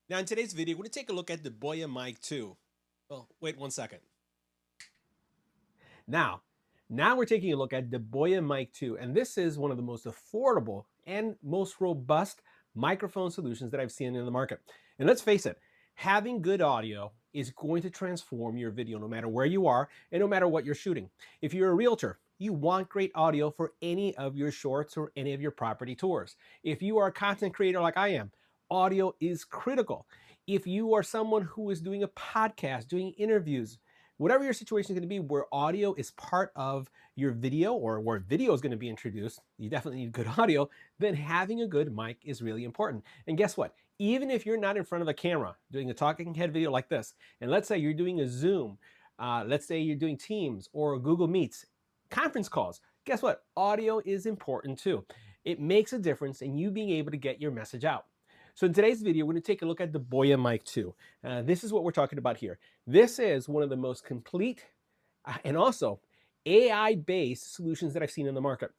Now in today's video, we're going to take a look at the BOYA Mic 2. Well, wait 1 second. Now we're taking a look at the BOYA Mic 2, and this is one of the most affordable and most robust microphone solutions that I've seen in the market. And let's face it, having good audio is going to transform your video no matter where you are and no matter what you're shooting. If you're a realtor, you want great audio for any of your shorts or any of your property tours. If you are a content creator like I am, audio is critical. If you are someone who is doing a podcast, doing interviews, whatever your situation is going to be where audio is part of your video or where video is going to be introduced, you definitely need good audio, then having a good mic is really important. And guess what? Even if you're not in front of a camera doing a talking head video like this, and let's say you're doing a Zoom, let's say you're doing Teams or Google Meets, conference calls, guess what? Audio is important too. It makes a difference in you being able to get your message out. So in today's video, we're going to take a look at the BOYA Mic 2. This is what we're talking about here. This is one of the most complete and also AI-based solutions that I've seen in the market.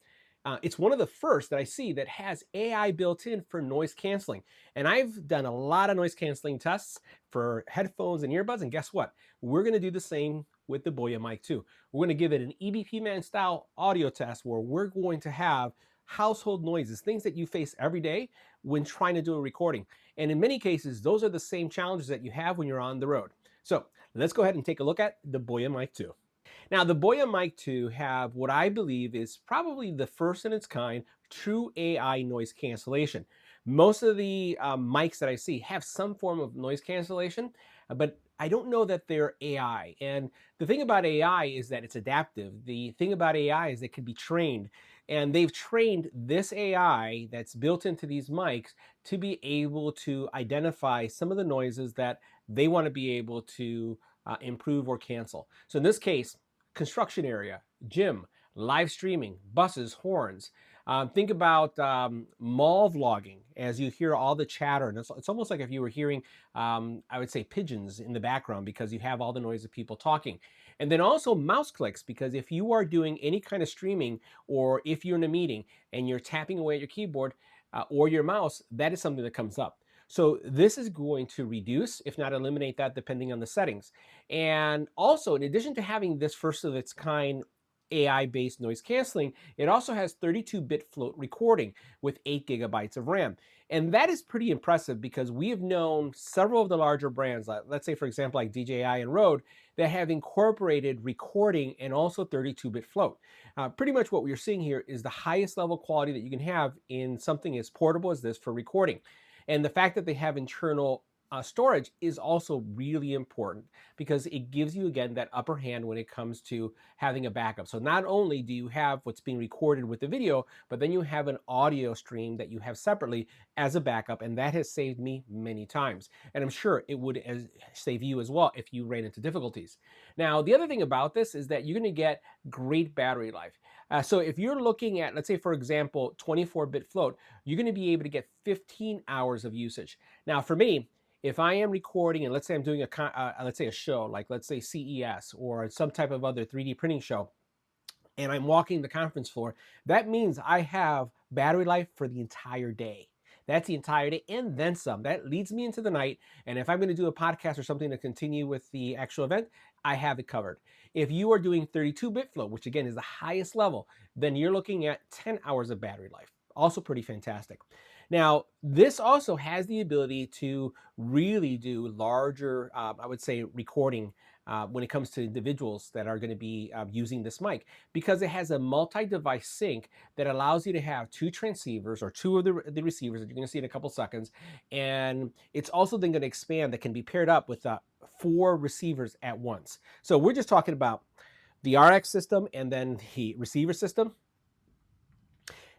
It's one of the first that I see that has AI built in for noise canceling. And I've done a lot of noise canceling tests for headphones and earbuds, and guess what? We're going to do the same with the BOYA Mic 2. We're going to give it an EBPMAN style audio test where we're going to have household noises, things that you face every day when trying to do a recording. And in many cases, those are the same challenges that you have when you're on the road. So let's go ahead and take a look at the BOYA Mic 2. Now, the BOYA Mic 2 have what I believe is probably the first in its kind true AI noise cancellation. Most of the mics that I see have some form of noise cancellation, but I don't know that they're AI. And the thing about AI is that it's adaptive. The thing about AI is it can be trained. And they've trained this AI that's built into these mics to be able to identify some of the noises that they want to be able to improve or cancel. So in this case, construction area, gym, live streaming, buses, horns. Think about mall vlogging as you hear all the chatter. And it's almost like if you were hearing, I would say, pigeons in the background because you have all the noise of people talking. And then also mouse clicks, because if you are doing any kind of streaming or if you're in a meeting and you're tapping away at your keyboard or your mouse, that is something that comes up. So this is going to reduce, if not eliminate that, depending on the settings. And also, in addition to having this first of its kind AI-based noise canceling, it also has 32-bit float recording with 8 gigabytes of RAM. And that is pretty impressive because we have known several of the larger brands, let's say for example like DJI and Rode, that have incorporated recording and also 32-bit float. Pretty much what we're seeing here is the highest level quality that you can have in something as portable as this for recording. And the fact that they have internal storage is also really important because it gives you, again, that upper hand when it comes to having a backup. So not only do you have what's being recorded with the video, but then you have an audio stream that you have separately as a backup, and that has saved me many times. And I'm sure it would save you as well if you ran into difficulties. Now, the other thing about this is that you're going to get great battery life. So if you're looking at, let's say, for example, 24-bit float, you're going to be able to get 15 hours of usage. Now, for me, if I am recording and let's say I'm doing a show, like let's say CES or some type of other 3D printing show, and I'm walking the conference floor, that means I have battery life for the entire day. That's the entire day and then some. That leads me into the night. And if I'm going to do a podcast or something to continue with the actual event, I have it covered. If you are doing 32-bit float, which again is the highest level, then you're looking at 10 hours of battery life. Also pretty fantastic. Now, this also has the ability to really do larger, I would say, recording when it comes to individuals that are going to be using this mic, because it has a multi-device sync that allows you to have 2 transceivers or 2 of the receivers that you're going to see in a couple seconds. And it's also then going to expand that can be paired up with 4 receivers at once. So we're just talking about the RX system and then the receiver system.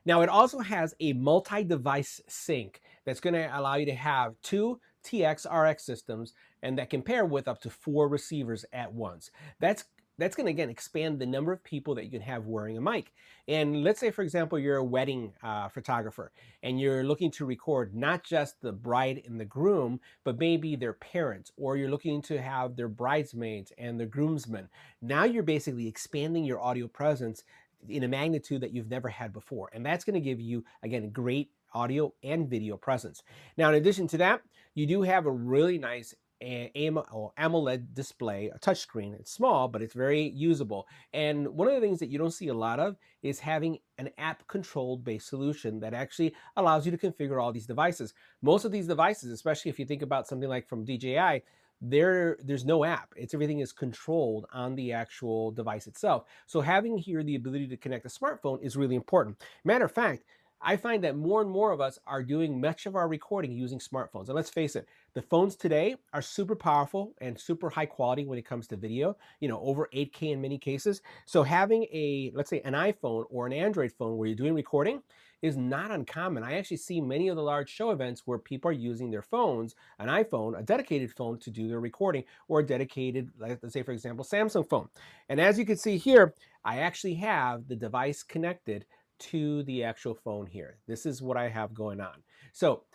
Now, it also has a multi-device sync that's going to allow you to have 2 TX RX systems and that can pair with up to 4 receivers at once. That's going to, again, expand the number of people that you can have wearing a mic. And let's say, for example, you're a wedding photographer and you're looking to record not just the bride and the groom, but maybe their parents, or you're looking to have their bridesmaids and their groomsmen. Now you're basically expanding your audio presence in a magnitude that you've never had before. And that's going to give you, again, great audio and video presence. Now, in addition to that, you do have a really nice AMOLED display, a touchscreen. It's small, but it's very usable. And one of the things that you don't see a lot of is having an app-controlled based solution that actually allows you to configure all these devices. Most of these devices, especially if you think about something like from DJI, there's no app. Everything is controlled on the actual device itself. So having here the ability to connect a smartphone is really important. Matter of fact, I find that more and more of us are doing much of our recording using smartphones. And let's face it, the phones today are super powerful and super high quality when it comes to video, over 8K in many cases. So having let's say an iPhone or an Android phone where you're doing recording is not uncommon. I actually see many of the large show events where people are using their phones, an iPhone, a dedicated phone to do their recording, or a dedicated, let's say for example, Samsung phone. And as you can see here, I actually have the device connected to the actual phone here. This is what I have going on. So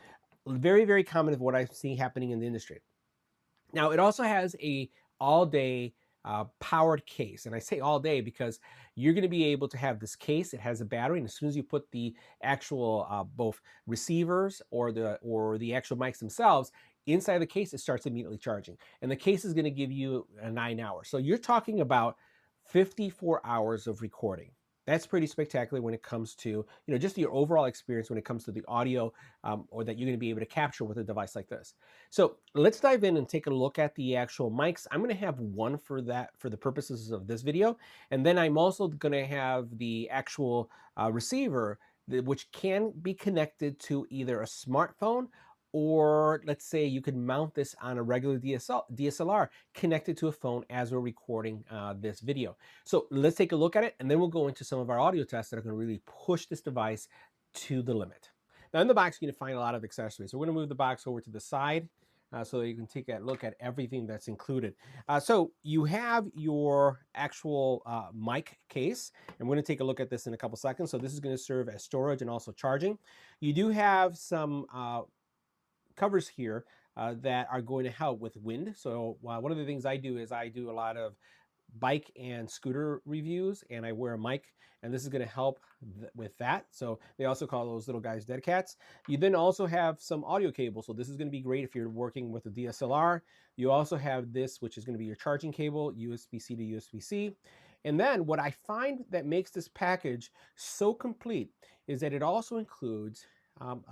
very, very common of what I see happening in the industry. Now, it also has a all-day powered case. And I say all day because you're going to be able to have this case. It has a battery, and as soon as you put the actual both receivers or the actual mics themselves inside the case, it starts immediately charging. And the case is going to give you 9 hours. So you're talking about 54 hours of recording. That's pretty spectacular when it comes to, just your overall experience when it comes to the audio or that you're going to be able to capture with a device like this. So let's dive in and take a look at the actual mics. I'm going to have one for the purposes of this video. And then I'm also going to have the actual receiver, which can be connected to either a smartphone, or let's say you could mount this on a regular DSLR connected to a phone as we're recording this video. So let's take a look at it, and then we'll go into some of our audio tests that are going to really push this device to the limit. Now in the box, you're going to find a lot of accessories. So we're going to move the box over to the side so that you can take a look at everything that's included. So you have your actual mic case, and we're going to take a look at this in a couple seconds. So this is going to serve as storage and also charging. You do have some covers here that are going to help with wind. So one of the things I do is I do a lot of bike and scooter reviews, and I wear a mic, and this is going to help with that. So they also call those little guys dead cats. You then also have some audio cable. So this is going to be great if you're working with a DSLR. You also have this, which is going to be your charging cable, USB-C to USB-C. And then what I find that makes this package so complete is that it also includes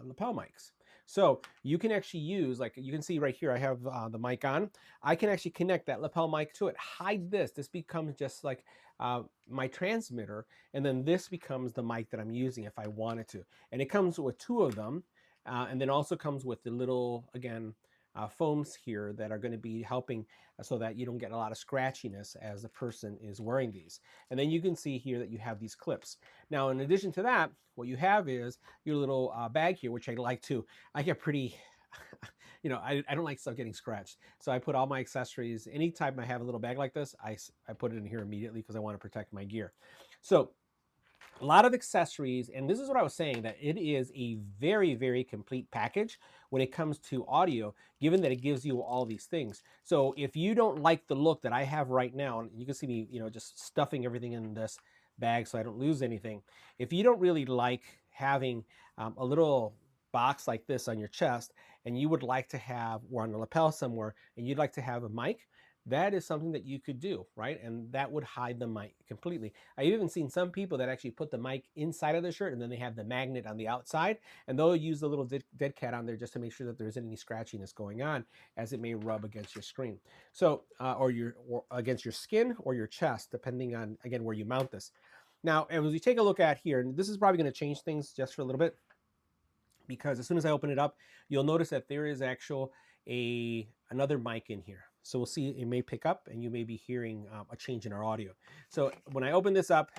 lapel mics. So you can actually use, like you can see right here, I have the mic on. I can actually connect that lapel mic to it, hide this. This becomes just like my transmitter, and then this becomes the mic that I'm using if I wanted to. And it comes with 2 of them, and then also comes with the little, again, foams here that are going to be helping so that you don't get a lot of scratchiness as the person is wearing these. And then you can see here that you have these clips. Now, in addition to that, what you have is your little bag here, which I like too. I get pretty, I don't like stuff getting scratched. So I put all my accessories, anytime I have a little bag like this, I put it in here immediately because I want to protect my gear. So a lot of accessories, and this is what I was saying, that it is a very, very complete package when it comes to audio, given that it gives you all these things. So if you don't like the look that I have right now, and you can see me, just stuffing everything in this bag so I don't lose anything. If you don't really like having a little box like this on your chest, and you would like to have, or on the lapel somewhere, and you'd like to have a mic, that is something that you could do, right? And that would hide the mic completely. I've even seen some people that actually put the mic inside of their shirt, and then they have the magnet on the outside, and they'll use the little dead cat on there just to make sure that there isn't any scratchiness going on, as it may rub against your screen. So, or against your skin or your chest, depending on, again, where you mount this. Now, as we take a look at here, and this is probably going to change things just for a little bit, because as soon as I open it up, you'll notice that there is another mic in here. So we'll see, it may pick up, and you may be hearing a change in our audio. So when I open this up,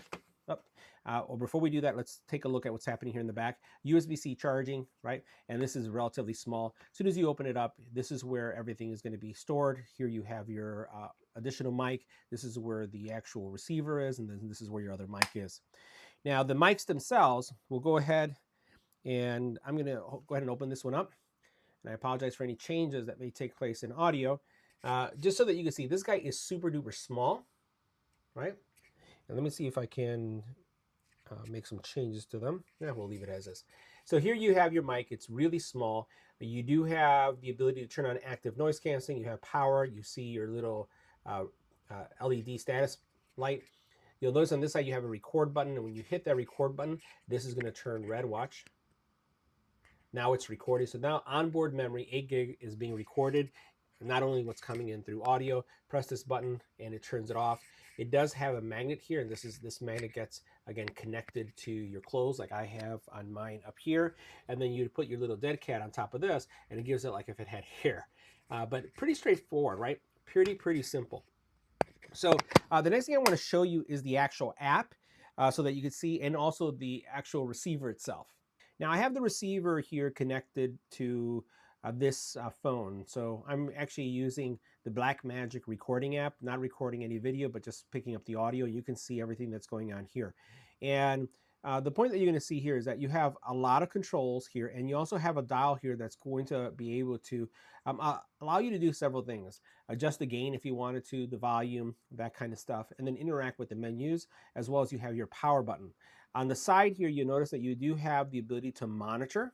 or before we do that, let's take a look at what's happening here in the back. USB-C charging, right? And this is relatively small. As soon as you open it up, this is where everything is going to be stored. Here you have your additional mic. This is where the actual receiver is, and then this is where your other mic is. Now the mics themselves, we'll go ahead, and I'm going to go ahead and open this one up. And I apologize for any changes that may take place in audio. Just so that you can see, this guy is super duper small, right? And let me see if I can make some changes to them. Yeah, we'll leave it as is. So here you have your mic. It's really small. You do have the ability to turn on active noise canceling. You have power. You see your little LED status light. You'll notice on this side you have a record button, and when you hit that record button, this is going to turn red. Watch. Now it's recording. So now onboard memory, 8 gig, is being recorded. Not only what's coming in through audio, press this button and it turns it off. It does have a magnet here, and this magnet gets, again, connected to your clothes like I have on mine up here. And then you put your little dead cat on top of this, and it gives it like if it had hair. But pretty straightforward, right? Pretty simple. So the next thing I want to show you is the actual app so that you can see, and also the actual receiver itself. Now I have the receiver here connected to this phone. So I'm actually using the Blackmagic recording app, not recording any video, but just picking up the audio. You can see everything that's going on here. And the point that you're going to see here is that you have a lot of controls here, and you also have a dial here that's going to be able to allow you to do several things. Adjust the gain if you wanted to, the volume, that kind of stuff, and then interact with the menus, as well as you have your power button. On the side here, you notice that you do have the ability to monitor.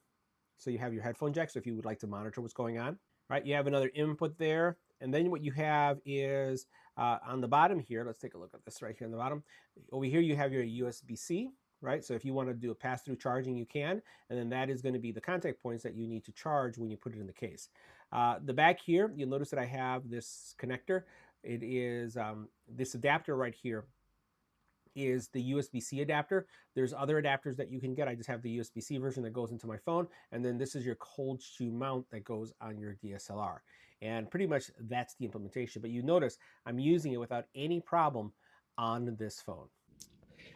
So you have your headphone jack, so if you would like to monitor what's going on, right? You have another input there. And then what you have is on the bottom here, let's take a look at this right here on the bottom. Over here, you have your USB-C, right? So if you want to do a pass-through charging, you can. And then that is going to be the contact points that you need to charge when you put it in the case. The back here, you'll notice that I have this connector. It is this adapter right here is the USB-C adapter. There's other adapters that you can get. I just have the USB-C version that goes into my phone. And then this is your cold shoe mount that goes on your DSLR. And pretty much that's the implementation. But you notice I'm using it without any problem on this phone.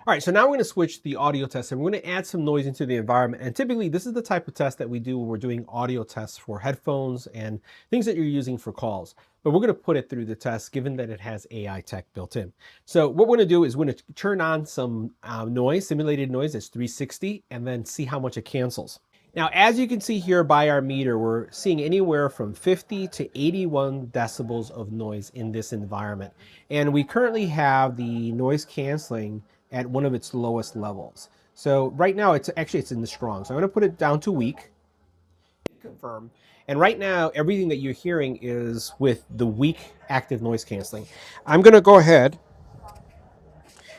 All right, so now we're going to switch the audio test, and we're going to add some noise into the environment. And typically this is the type of test that we do when we're doing audio tests for headphones and things that you're using for calls. But we're going to put it through the test given that it has AI tech built in. So what we're going to do is we're going to turn on some noise, simulated noise that's 360, and then see how much it cancels. Now, as you can see here by our meter, we're seeing anywhere from 50 to 81 decibels of noise in this environment. And we currently have the noise canceling at one of its lowest levels. So right now it's in the strong. So I'm going to put it down to weak. Confirm. And right now everything that you're hearing is with the weak active noise canceling. I'm going to go ahead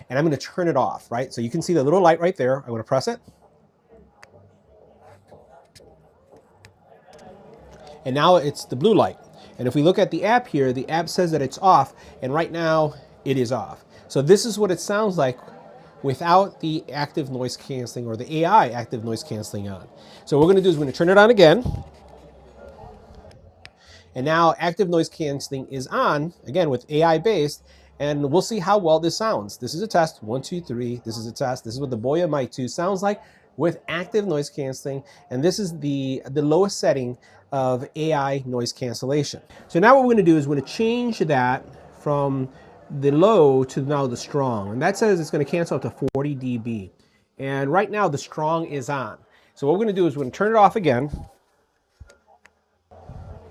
and I'm going to turn it off, right? So you can see the little light right there. I'm going to press it. And now it's the blue light. And if we look at the app here, the app says that it's off, and right now it is off. So this is what it sounds like without the active noise canceling, or the AI active noise canceling on. So what we're going to do is we're going to turn it on again. And now active noise canceling is on, again with AI based, and we'll see how well this sounds. This is a test, 1, 2, 3, this is a test. This is what the BOYA Mic 2 sounds like with active noise canceling, and this is the lowest setting of AI noise cancellation. So now what we're going to do is we're going to change that from the low to now the strong, and that says it's going to cancel up to 40 dB. And right now the strong is on. So what we're going to do is we're going to turn it off again,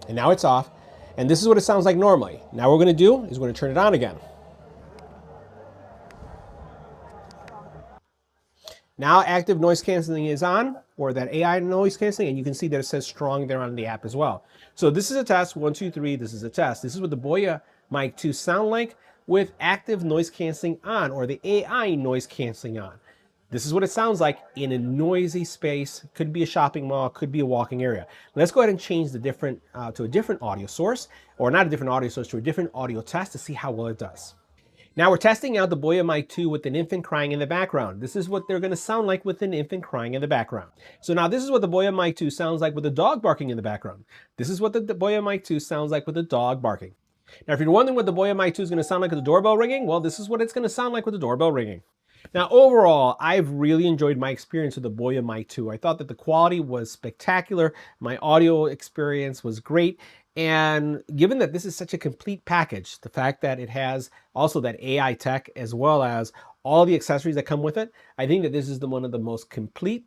and now it's off. And this is what it sounds like normally. Now what we're going to do is we're going to turn it on again. Now active noise canceling is on, or that AI noise canceling, and you can see that it says strong there on the app as well. So this is a test, 1, 2, 3, this is a test. This is what the BOYA Mic 2 sound like with active noise canceling on, or the AI noise canceling on. This is what it sounds like in a noisy space. Could be a shopping mall, could be a walking area. Let's go ahead and change the to a different audio source, or not a different audio source, to a different audio test to see how well it does. Now we're testing out the BOYA Mic 2 with an infant crying in the background. This is what they're going to sound like with an infant crying in the background. So now this is what the BOYA Mic 2 sounds like with a dog barking in the background. This is what the BOYA Mic 2 sounds like with a dog barking. Now if you're wondering what the BOYA Mic 2 is going to sound like with the doorbell ringing, well, this is what it's going to sound like with the doorbell ringing. Now overall, I've really enjoyed my experience with the BOYA Mic 2. I thought that the quality was spectacular. My audio experience was great. And given that this is such a complete package, the fact that it has also that AI tech as well as all the accessories that come with it, I think that this is one of the most complete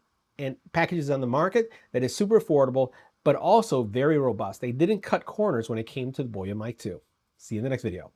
packages on the market that is super affordable, but also very robust. They didn't cut corners when it came to the BOYA Mic 2. See you in the next video.